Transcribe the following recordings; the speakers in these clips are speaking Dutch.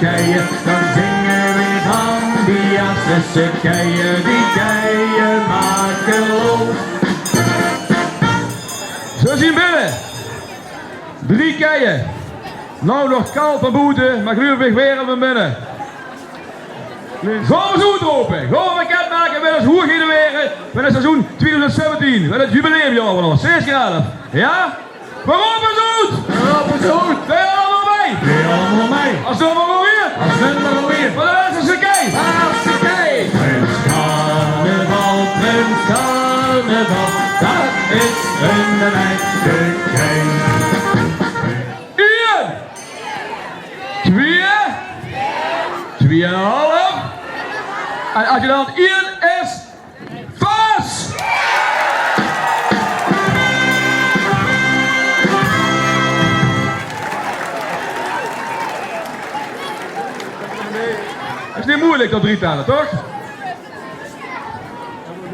keien, dan zingen we van die Achterse keien, die keien maken los. Zo zien binnen. 3 keien. Nou nog koud van boete, maar gelukkig weer van binnen. Gaan we zo open. Gaan we bekend maken met het Hoergiedeweren met het seizoen 2017. Met het jubileumjaar van ons, 6 graden. Ja? Waarom is het? Waarom is het? Ben je allemaal mee? Ben je allemaal mee? Als we maar weer. Als we maar weer. Van de Achterse kei. Achterse kei. Prins Carnaval, Prins Carnaval, dat is een echte kei. 1, 2, 2,5. En als je dan 1 is, vast! Het is niet moeilijk dat 3 tellen, toch?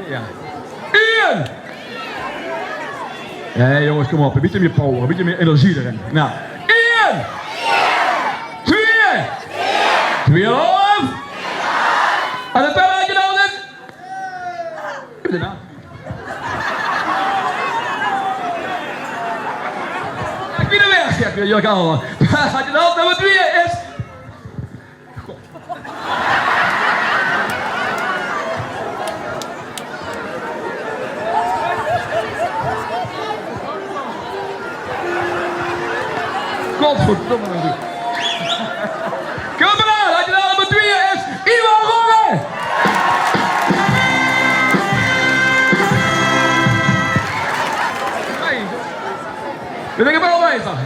Ja. 1! Nee jongens, kom op, een beetje meer power, een beetje meer energie erin. Nou, 1! 2! 2,5! En de tellen had je dan net? Daarna. Ik ben er weg, zeg jullie allemaal. Had je dan nummer 2 is? Godverdomme natuurlijk. Kom maar aan, had je dan nummer 2 is? Iwan Rongen! Ben ik er wel bij, toch?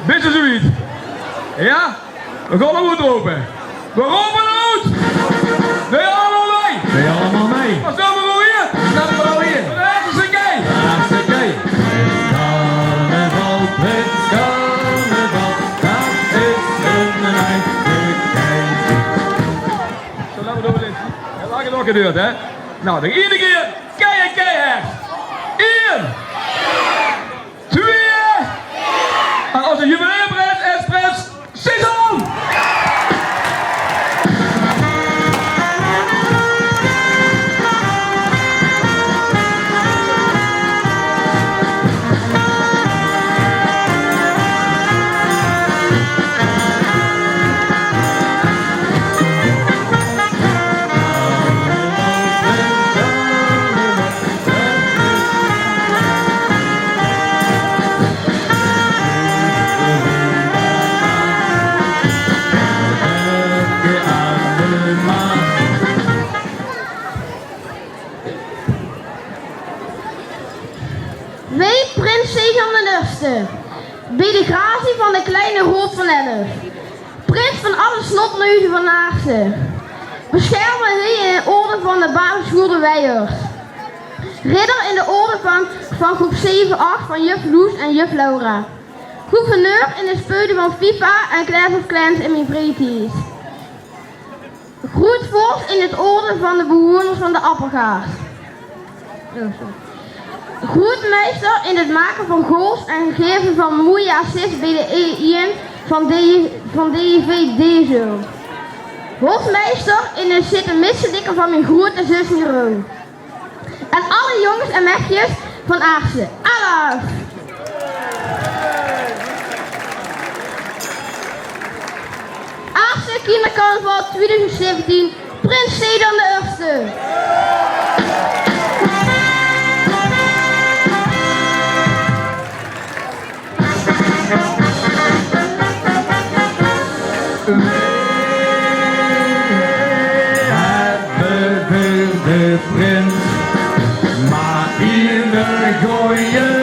Beetje zoiets. Ja? We gaan de hoed open. We roepen de hoed! Ben je allemaal mee? Ben je allemaal mee? Wat staan we nou hier? Staan we nou hier? De Achterse kei! De Achterse kei. Prins Carnaval, Prins Carnaval, dat is een echte kei. Zo, laten we door dit. Heel lang het nog geduurd, hè? Nou, de ene keer keihard. 1, 2, en als een jubileumprijs is Prins Sison! Wij, Prins Sison I, bij de gratie van de kleine Rood van Elf, prins van alle snotneuzen van Aarsen, beschermen hij in de orde van de basisschool de Weijers, ridder in de orde van groep 7-8 van juf Loes en juf Laura, gouverneur in de speulen van FIFA en Clash of Clans in mijn vreedheid, groetvorst in het orde van de bewoners van de Appelgaard. Groetmeester in het maken van goals en geven van mooie assist bij de E1 van DIV Dezel. Hofmeester in het zitten missendikken van mijn grote zus Miro. En alle jongens en meisjes van Aarsen. Alaf! Aarsen Kindercarnaval 2017, Prins Sedan I. Hebben de prins, maar ieder gooien